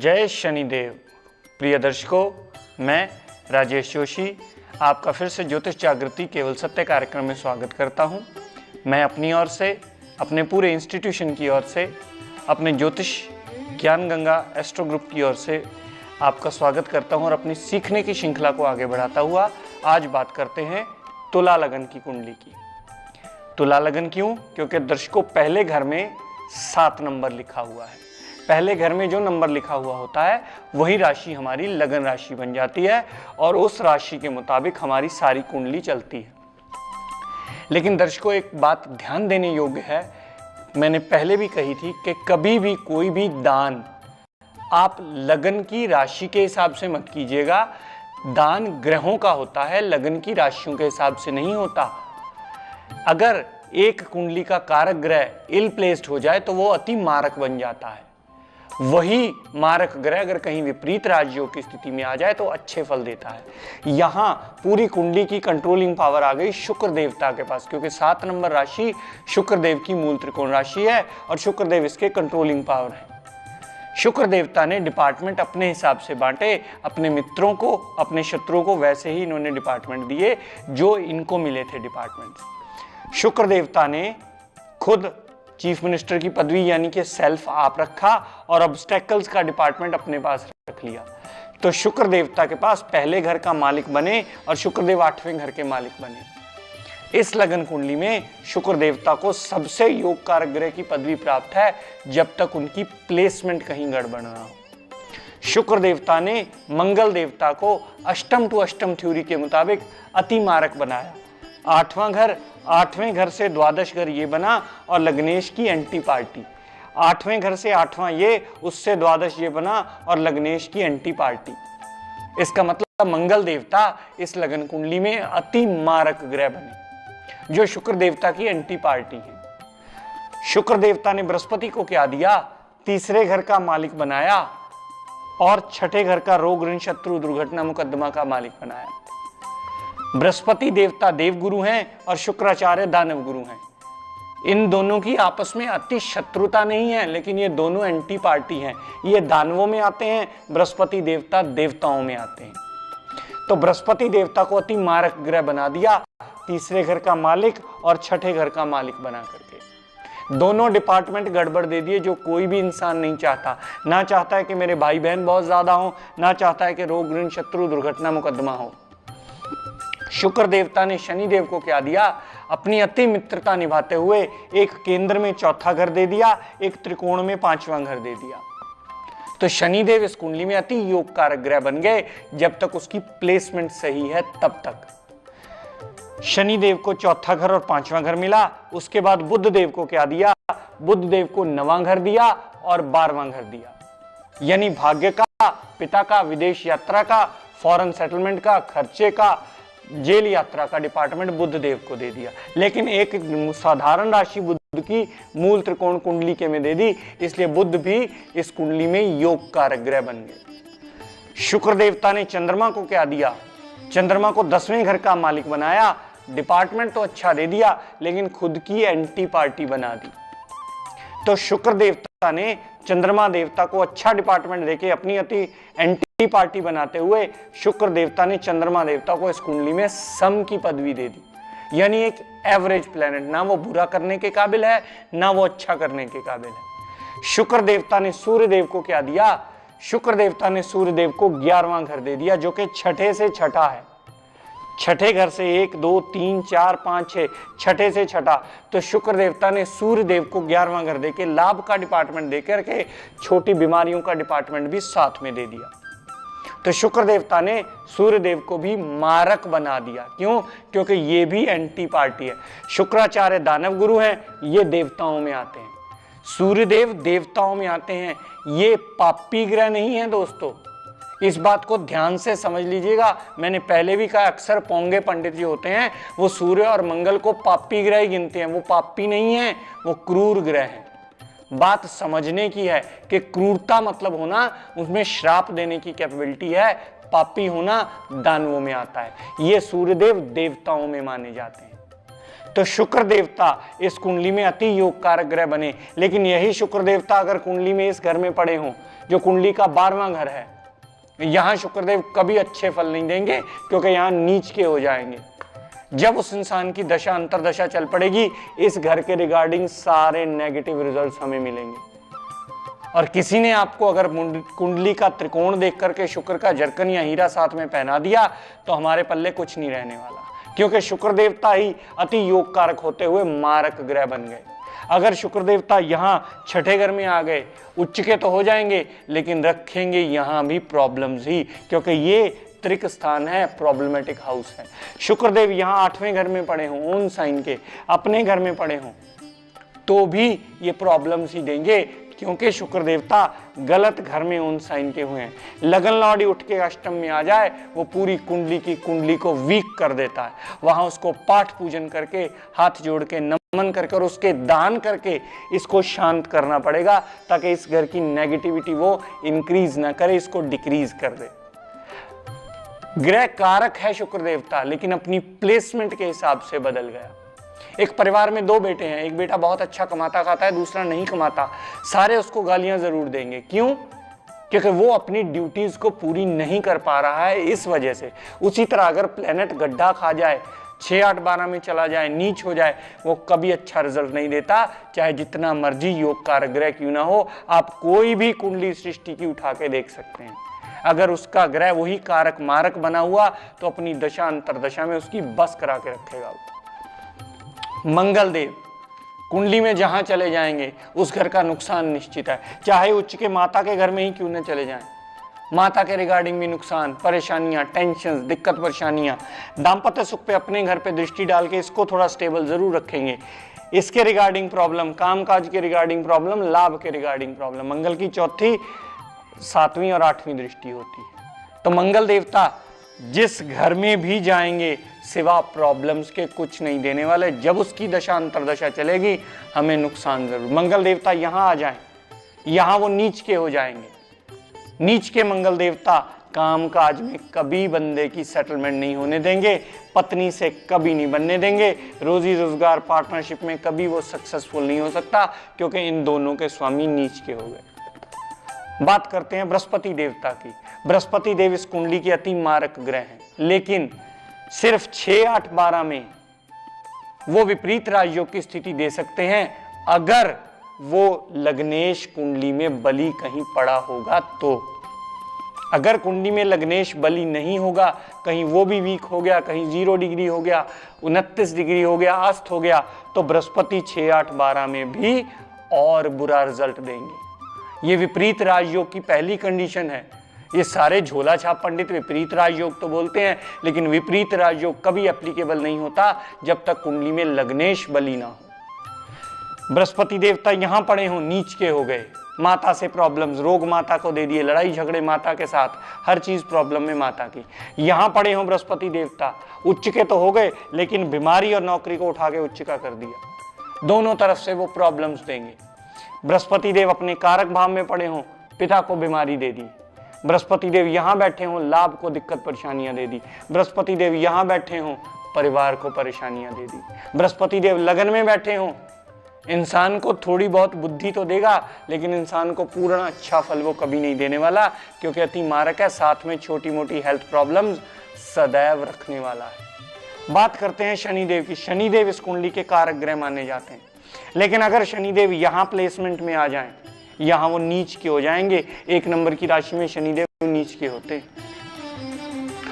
जय शनिदेव। प्रिय दर्शकों, मैं राजेश जोशी आपका फिर से ज्योतिष जागृति केवल सत्य कार्यक्रम में स्वागत करता हूं। मैं अपनी ओर से, अपने पूरे इंस्टीट्यूशन की ओर से, अपने ज्योतिष ज्ञान गंगा एस्ट्रो ग्रुप की ओर से आपका स्वागत करता हूं और अपनी सीखने की श्रृंखला को आगे बढ़ाता हुआ आज बात करते हैं तुला लगन की कुंडली की। तुला लगन क्यों? क्योंकि दर्शकों, पहले घर में 7 नंबर लिखा हुआ है। पहले घर में जो नंबर लिखा हुआ होता है वही राशि हमारी लगन राशि बन जाती है और उस राशि के मुताबिक हमारी सारी कुंडली चलती है। लेकिन दर्शकों, एक बात ध्यान देने योग्य है, मैंने पहले भी कही थी कि कभी भी कोई भी दान आप लगन की राशि के हिसाब से मत कीजिएगा। दान ग्रहों का होता है, लगन की राशियों के हिसाब से नहीं होता। अगर एक कुंडली का कारक ग्रह इल प्लेस्ड हो जाए तो वो अति मारक बन जाता है। वही मारक ग्रह अगर कहीं विपरीत राजयोग की स्थिति में आ जाए तो अच्छे फल देता है। यहां पूरी कुंडली की कंट्रोलिंग पावर आ गई शुक्र देवता के पास, क्योंकि 7 नंबर राशि शुक्र देव की मूल त्रिकोण राशि है और शुक्र देव इसके कंट्रोलिंग पावर है। शुक्र देवता ने डिपार्टमेंट अपने हिसाब से बांटे, अपने मित्रों को, अपने शत्रुओं को वैसे ही इन्होंने डिपार्टमेंट दिए जो इनको मिले थे डिपार्टमेंट। शुक्र देवता ने खुद चीफ मिनिस्टर की पदवी यानी कि सेल्फ आप रखा और ऑब्स्टेकल्स का डिपार्टमेंट अपने पास रख लिया। तो शुक्र देवता के पास पहले घर का मालिक बने और शुक्रदेव 8वें घर के मालिक बने। इस लगन कुंडली में शुक्र देवता को सबसे योग कारक ग्रह की पदवी प्राप्त है जब तक उनकी प्लेसमेंट कहीं गड़बड़ ना हो। शुक्र देवता ने मंगल देवता को अष्टम टू अष्टम थ्योरी के मुताबिक अति मारक बनाया। 8वें घर से द्वादश घर ये बना और लग्नेश की एंटी पार्टी। 8वें घर से 8वां ये, उससे द्वादश ये बना और लग्नेश की एंटी पार्टी। इसका मतलब मंगल देवता इस लगन कुंडली में अति मारक ग्रह बने जो शुक्र देवता की एंटी पार्टी है। शुक्र देवता ने बृहस्पति को क्या दिया? तीसरे घर का मालिक बनाया और छठे घर का रोग ऋण शत्रु दुर्घटना मुकद्दमा का मालिक बनाया। बृहस्पति देवता देवगुरु हैं और शुक्राचार्य दानव गुरु हैं। इन दोनों की आपस में अति शत्रुता नहीं है, लेकिन ये दोनों एंटी पार्टी हैं। ये दानवों में आते हैं, बृहस्पति देवता देवताओं में आते हैं। तो बृहस्पति देवता को अति मारक ग्रह बना दिया, तीसरे घर का मालिक और छठे घर का मालिक बना करके। दोनों डिपार्टमेंट गड़बड़ दे दिए जो कोई भी इंसान नहीं चाहता। ना चाहता है कि मेरे भाई बहन बहुत ज्यादा हो, ना चाहता है कि रोग ऋण शत्रु दुर्घटना मुकद्दमा हो। शुक्र देवता ने शनि देव को क्या दिया? अपनी अति मित्रता निभाते हुए एक केंद्र में चौथा घर दे दिया, एक त्रिकोण में 5वां घर दे दिया। तो शनि देव इस कुंडली में अति योग कारक ग्रह बन गए जब तक उसकी प्लेसमेंट सही है तब तक। शनि देव को चौथा घर और 5वां घर मिला। उसके बाद बुध देव को क्या दिया? बुध देव को 9वां घर दिया और 12वां घर दिया, यानी भाग्य का, पिता का, विदेश यात्रा का, फॉरेन सेटलमेंट का, खर्चे का, जेल यात्रा का डिपार्टमेंट बुध देव को दे दिया। लेकिन एक साधारण राशि बुध की मूल त्रिकोण कुंडली के में दे दी, इसलिए बुध भी इस कुंडली में योग कारक ग्रह बन गए। शुक्र देवता ने चंद्रमा को क्या दिया? चंद्रमा को 10वें घर का मालिक बनाया। डिपार्टमेंट तो अच्छा दे दिया लेकिन खुद की एंटी पार्टी बना दी। तो शुक्र देवता ने चंद्रमा देवता को अच्छा डिपार्टमेंट देके अपनी अति एंटी पार्टी बनाते हुए शुक्र देवता ने चंद्रमा देवता को इस कुंडली में सम की पदवी दे दी, यानी एक एवरेज प्लेनेट। ना वो बुरा करने के काबिल है, ना वो अच्छा करने के काबिल है। शुक्र देवता ने सूर्य देव को क्या दिया? शुक्र देवता ने सूर्य देव को 11वां घर दे दिया जो कि छठे से छठा है। छठे घर से 1 2 3 4 5 6, छठे से छठा। तो शुक्र देवता ने सूर्य देव को 11वां घर देके लाभ का डिपार्टमेंट देकर के छोटी बीमारियों का डिपार्टमेंट भी साथ में दे दिया। तो शुक्र देवता ने सूर्य देव को भी मारक बना दिया। क्यों? क्योंकि ये भी एंटी पार्टी है। शुक्राचार्य दानव गुरु हैं, ये देवताओं में आते हैं। सूर्य देव देवताओं में आते हैं, ये पापी ग्रह नहीं है दोस्तों। इस बात को ध्यान से समझ लीजिएगा। मैंने पहले भी कहा, अक्सर पोंगे पंडित जी होते हैं वो सूर्य और मंगल को पापी ग्रह ही गिनते हैं। वो पापी नहीं है, वो क्रूर ग्रह है। बात समझने की है कि क्रूरता मतलब होना, उसमें श्राप देने की कैपेबिलिटी है। पापी होना दानवों में आता है। ये सूर्यदेव देवताओं में माने जाते हैं। तो शुक्र देवता इस कुंडली में अति योग कारक ग्रह बने। लेकिन यही शुक्र देवता अगर कुंडली में इस घर में पड़े हों जो कुंडली का 12वां घर है, यहां शुक्रदेव कभी अच्छे फल नहीं देंगे, क्योंकि यहां नीच के हो जाएंगे। जब उस इंसान की दशा अंतरदशा चल पड़ेगी, इस घर के रिगार्डिंग सारे नेगेटिव रिजल्ट्स हमें मिलेंगे। और किसी ने आपको अगर कुंडली का त्रिकोण देख करके शुक्र का जरकन या हीरा साथ में पहना दिया तो हमारे पल्ले कुछ नहीं रहने वाला, क्योंकि शुक्र देवता ही अति योग कारक होते हुए मारक ग्रह बन गए। अगर शुक्र देवता यहाँ छठे घर में आ गए, उच्च के तो हो जाएंगे, लेकिन रखेंगे यहाँ भी प्रॉब्लम्स ही, क्योंकि ये त्रिक स्थान है, प्रॉब्लमेटिक हाउस है। शुक्रदेव यहाँ 8वें घर में पड़े हों, ओन साइन के अपने घर में पड़े हों, तो भी ये प्रॉब्लम्स ही देंगे, क्योंकि शुक्र देवता गलत घर में ओन साइन के हुए हैं। लगन लौड़ी उठ के अष्टम में आ जाए, वो पूरी कुंडली को वीक कर देता है। वहां उसको पाठ पूजन करके, हाथ जोड़ के नमन करके और उसके दान करके इसको शांत करना पड़ेगा, ताकि इस घर की नेगेटिविटी वो इंक्रीज ना करे, इसको डिक्रीज कर दे। ग्रह कारक है शुक्र देवता, लेकिन अपनी प्लेसमेंट के हिसाब से बदल गया। एक परिवार में 2 बेटे हैं, एक बेटा बहुत अच्छा कमाता खाता है, दूसरा नहीं कमाता, सारे उसको गालियां जरूर देंगे। क्यों? क्योंकि वो अपनी ड्यूटीज को पूरी नहीं कर पा रहा है, इस वजह से। उसी तरह अगर प्लेनेट गड्ढा खा जाए, 6, 8, 12 में चला जाए, नीच हो जाए, वो कभी अच्छा रिजल्ट नहीं देता, चाहे जितना मर्जी योग कारक ग्रह क्यों ना हो। आप कोई भी कुंडली सृष्टि की उठा के देख सकते हैं, अगर उसका ग्रह वही कारक मारक बना हुआ तो अपनी दशा अंतरदशा में उसकी बस करा के रखेगा। मंगल देव कुंडली में जहां चले जाएंगे उस घर का नुकसान निश्चित है, चाहे उच्च के माता के घर में ही क्यों न चले जाएं। माता के रिगार्डिंग भी नुकसान, परेशानियां, टेंशन, दिक्कत परेशानियां। दाम्पत्य सुख पे अपने घर पे दृष्टि डाल के इसको थोड़ा स्टेबल जरूर रखेंगे। इसके रिगार्डिंग प्रॉब्लम, कामकाज के रिगार्डिंग प्रॉब्लम, लाभ के रिगार्डिंग प्रॉब्लम। मंगल की 4थी, 7वीं और 8वीं दृष्टि होती है। तो मंगल देवता जिस घर में भी जाएंगे सिवा प्रॉब्लम्स के कुछ नहीं देने वाले। जब उसकी दशा अंतरदशा चलेगी हमें नुकसान जरूर। मंगल देवता यहां आ जाएं, यहां वो नीच के हो जाएंगे। नीच के मंगल देवता काम काज में कभी बंदे की सेटलमेंट नहीं होने देंगे, पत्नी से कभी नहीं बनने देंगे, रोजी रोजगार पार्टनरशिप में कभी वो सक्सेसफुल नहीं हो सकता, क्योंकि इन दोनों के स्वामी नीच के हो गए। बात करते हैं बृहस्पति देवता की। बृहस्पति देव इस कुंडली के अति मारक ग्रह हैं, लेकिन सिर्फ 6, 8, 12 में वो विपरीत राजयोग की स्थिति दे सकते हैं, अगर वो लग्नेश कुंडली में बलि कहीं पड़ा होगा तो। अगर कुंडली में लग्नेश बलि नहीं होगा, कहीं वो भी वीक हो गया, कहीं 0 डिग्री हो गया, 29 डिग्री हो गया, अस्त हो गया, तो बृहस्पति 6, 8, 12 में भी और बुरा रिजल्ट देंगे। ये विपरीत राजयोग की पहली कंडीशन है। ये सारे झोला छाप पंडित विपरीत राजयोग तो बोलते हैं, लेकिन विपरीत राजयोग कभी एप्लीकेबल नहीं होता जब तक कुंडली में लग्नेश बलि ना हो। बृहस्पति देवता यहां पड़े हों, नीच के हो गए, माता से प्रॉब्लम्स, रोग माता को दे दिए, लड़ाई झगड़े माता के साथ, हर चीज प्रॉब्लम में माता की। यहां पड़े हों बृहस्पति देवता, उच्च के तो हो गए, लेकिन बीमारी और नौकरी को उठा के उच्च का कर दिया। दोनों तरफ से वो प्रॉब्लम्स देंगे। बृहस्पति देव अपने कारक भाव में पड़े हों, पिता को बीमारी दे दी। बृहस्पति देव यहां बैठे हों, लाभ को दिक्कत परेशानियां दे दी। बृहस्पति देव यहां बैठे हों, परिवार को परेशानियां दे दी। बृहस्पति देव लगन में बैठे हों, इंसान को थोड़ी बहुत बुद्धि तो देगा, लेकिन इंसान को पूर्ण अच्छा फल वो कभी नहीं देने वाला, क्योंकि अति मारक है, साथ में छोटी मोटी हेल्थ प्रॉब्लम्स सदैव रखने वाला है। बात करते हैं शनिदेव की। शनिदेव इस कुंडली के कारक ग्रह माने जाते हैं, लेकिन अगर शनिदेव यहाँ प्लेसमेंट में आ जाएं, यहाँ वो नीच के हो जाएंगे। 1 नंबर की राशि में शनिदेव नीच के होते हैं।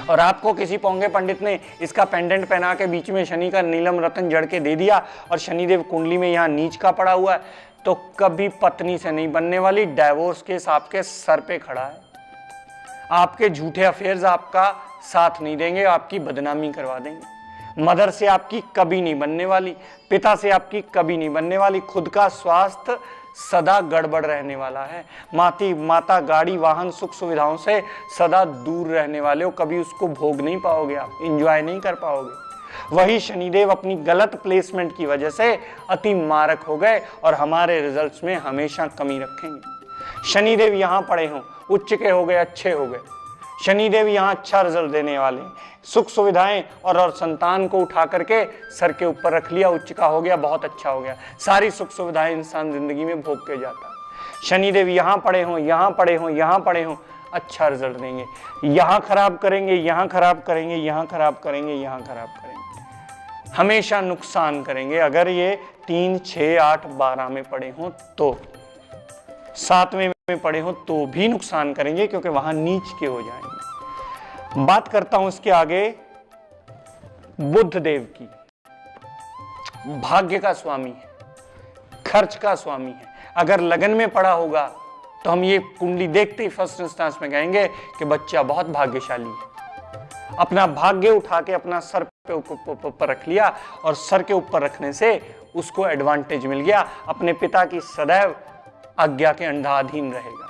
और आपको किसी पोंगे पंडित ने इसका पेंडेंट पहना के बीच में शनि का नीलम रतन जड़ के दे दिया और शनिदेव कुंडली में यहाँ नीच का पड़ा हुआ है, तो कभी पत्नी से नहीं बनने वाली। डाइवोर्स केस आपके सर पे खड़ा है। आपके झूठे अफेयर्स आपका साथ नहीं देंगे, आपकी बदनामी करवा देंगे। मदर से आपकी कभी नहीं बनने वाली, पिता से आपकी कभी नहीं बनने वाली। खुद का स्वास्थ्य सदा गड़बड़ रहने वाला है। माता गाड़ी वाहन सुख सुविधाओं से सदा दूर रहने वाले हो, कभी उसको भोग नहीं पाओगे, आप एंजॉय नहीं कर पाओगे। वही शनिदेव अपनी गलत प्लेसमेंट की वजह से अति मारक हो गए और हमारे रिजल्ट्स में हमेशा कमी रखेंगे। शनिदेव यहां पड़े हों, उच्च के हो गए, अच्छे हो गए। शनिदेव यहाँ अच्छा रिजल्ट देने वाले हैं। सुख सुविधाएं और संतान को उठा करके सर के ऊपर रख लिया, उच्च का हो गया, बहुत अच्छा हो गया। सारी सुख सुविधाएं इंसान जिंदगी में भोग के जाता है। शनिदेव यहाँ पड़े हों, यहाँ पड़े हों, यहाँ पड़े हों, अच्छा रिजल्ट देंगे। यहाँ खराब करेंगे, यहाँ खराब करेंगे, यहाँ खराब करेंगे, यहाँ खराब करेंगे, हमेशा नुकसान करेंगे। अगर ये 3, 6, 8, 12 में पड़े हों तो, 7वें में पड़े हों तो भी नुकसान करेंगे, क्योंकि वहां नीच के हो जाएंगे। बात करता हूं इसके आगे बुध देव की। भाग्य का स्वामी है, खर्च का स्वामी है। अगर लगन में पड़ा होगा तो हम ये कुंडली देखते ही फर्स्ट इंस्टेंस में कहेंगे कि बच्चा बहुत भाग्यशाली है। अपना भाग्य उठा के अपना सर पे ऊपर रख लिया, और सर के ऊपर रखने से उसको एडवांटेज मिल गया। अपने पिता की सदैव आज्ञा के अधीन रहेगा।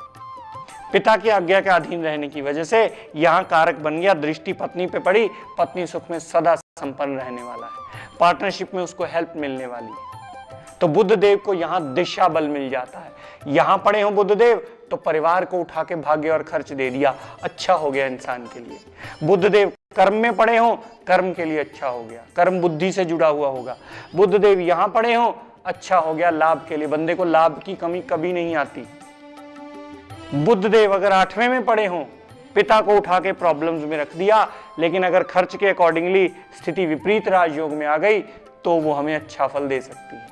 पिता की आज्ञा के अधीन रहने की वजह से यहाँ कारक बन गया। दृष्टि पत्नी पे पड़ी, पत्नी सुख में सदा संपन्न रहने वाला है। पार्टनरशिप में उसको हेल्प मिलने वाली है। तो बुध देव को यहाँ दिशा बल मिल जाता है। यहाँ पड़े हो बुध देव तो परिवार को उठा के भाग्य और खर्च दे दिया, अच्छा हो गया इंसान के लिए। बुध देव कर्म में पड़े हो, कर्म के लिए अच्छा हो गया, कर्म बुद्धि से जुड़ा हुआ होगा। बुध देव यहाँ पड़े हो, अच्छा हो गया लाभ के लिए, बंदे को लाभ की कमी कभी नहीं आती। बुध देव अगर 8वें में पड़े हो, पिता को उठा के प्रॉब्लम्स में रख दिया, लेकिन अगर खर्च के अकॉर्डिंगली स्थिति विपरीत राजयोग में आ गई तो वो हमें अच्छा फल दे सकती है।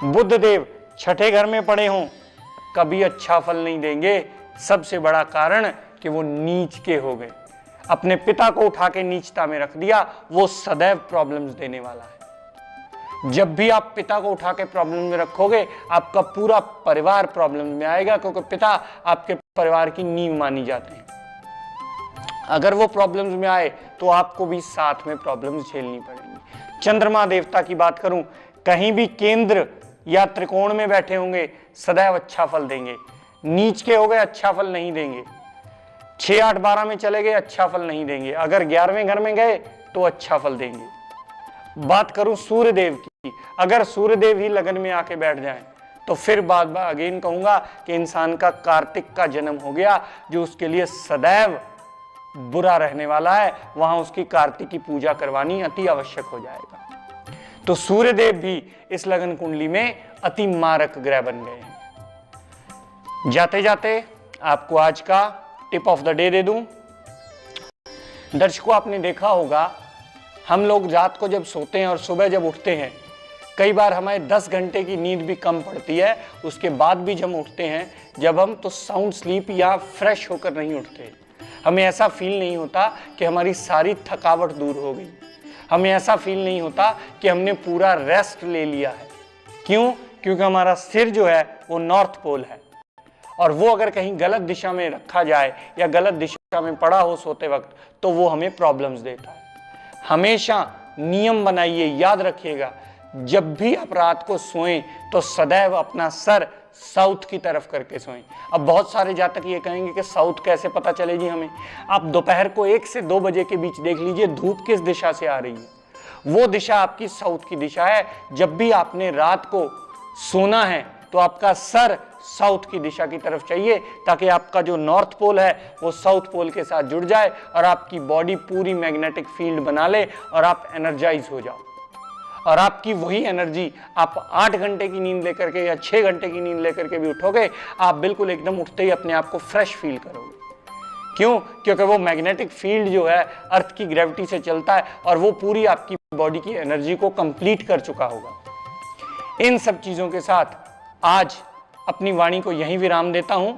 बुध देव 6ठे घर में पड़े हों, कभी अच्छा फल नहीं देंगे। सबसे बड़ा कारण कि वो नीच के हो गए, अपने पिता को उठा के नीचता में रख दिया, वो सदैव प्रॉब्लम्स देने वाला है। जब भी आप पिता को उठा के प्रॉब्लम में रखोगे, आपका पूरा परिवार प्रॉब्लम में आएगा, क्योंकि पिता आपके परिवार की नींव मानी जाते हैं। अगर वो प्रॉब्लम्स में आए तो आपको भी साथ में प्रॉब्लम्स झेलनी पड़ेंगी। चंद्रमा देवता की बात करूं, कहीं भी केंद्र या त्रिकोण में बैठे होंगे सदैव अच्छा फल देंगे। नीच के हो गए अच्छा फल नहीं देंगे। 6, 8, 12 में चले गए अच्छा फल नहीं देंगे। अगर 11वें घर में गए तो अच्छा फल देंगे। बात करूं सूर्य देव की, अगर सूर्य देव ही लगन में आके बैठ जाएं तो फिर बात अगेन कहूंगा कि इंसान का कार्तिक का जन्म हो गया, जो उसके लिए सदैव बुरा रहने वाला है। वहां उसकी कार्तिक की पूजा करवानी अति आवश्यक हो जाएगा। तो सूर्य देव भी इस लगन कुंडली में अति मारक ग्रह बन गए हैं। जाते जाते आपको आज का tip of the day they दूं। दर्शकों, आपने देखा होगा हम लोग रात को जब सोते हैं और सुबह जब उठते हैं, कई बार हमें 10 घंटे की नींद भी कम पड़ती है। उसके बाद भी जब उठते हैं, जब हम तो साउंड स्लीप या फ्रेश होकर नहीं उठते। हमें ऐसा फील नहीं होता कि हमारी सारी थकावट दूर हो गई। हमें ऐसा फील नहीं होता कि हमने पूरा रेस्ट ले लिया है। क्यों? क्योंकि हमारा सिर जो है वो नॉर्थ पोल है, और वो अगर कहीं गलत दिशा में रखा जाए या गलत दिशा में पड़ा हो सोते वक्त तो वो हमें प्रॉब्लम्स देता है। हमेशा नियम बनाइए, याद रखिएगा, जब भी आप रात को सोएं तो सदैव अपना सर साउथ की तरफ करके सोएं। अब बहुत सारे जातक ये कहेंगे कि साउथ कैसे पता चले जी हमें। आप दोपहर को 1 से 2 बजे के बीच देख लीजिए धूप किस दिशा से आ रही है, वो दिशा आपकी साउथ की दिशा है। जब भी आपने रात को सोना है तो आपका सर साउथ की दिशा की तरफ चाहिए, ताकि आपका जो नॉर्थ पोल है वो साउथ पोल के साथ जुड़ जाए और आपकी बॉडी पूरी मैग्नेटिक फील्ड बना ले और आप एनर्जाइज हो जाओ। और आपकी वही एनर्जी आप 8 घंटे की नींद लेकर के या 6 घंटे की नींद लेकर के भी उठोगे, आप बिल्कुल एकदम उठते ही अपने आप को फ्रेश फील करोगे। क्यों? क्योंकि वो मैग्नेटिक फील्ड जो है अर्थ की ग्रेविटी से चलता है और वो पूरी आपकी बॉडी की एनर्जी को कंप्लीट कर चुका होगा। इन सब चीजों के साथ आज अपनी वाणी को यहीं विराम देता हूं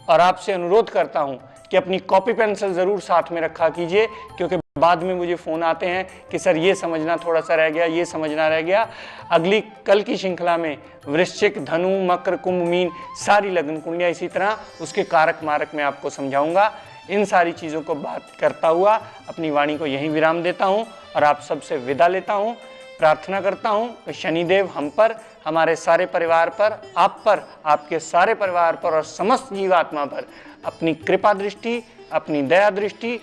और आपसे अनुरोध करता हूं कि अपनी कॉपी पेंसिल जरूर साथ में रखा कीजिए, क्योंकि बाद में मुझे फोन आते हैं कि सर ये समझना थोड़ा सा रह गया, ये समझना रह गया। अगली कल की श्रृंखला में वृश्चिक, धनु, मकर, कुंभ, मीन सारी लगन कुंडलियां, इसी तरह उसके कारक मारक मैं आपको समझाऊंगा। इन सारी चीजों को बात करता हुआ अपनी वाणी को यहीं विराम देता हूं और आप सबसे विदा लेता हूं। प्रार्थना करता हूं कि शनिदेव हम पर, हमारे सारे परिवार पर, आप पर, आपके सारे परिवार पर और समस्त जीवात्मा पर अपनी कृपा दृष्टि, अपनी दया दृष्टि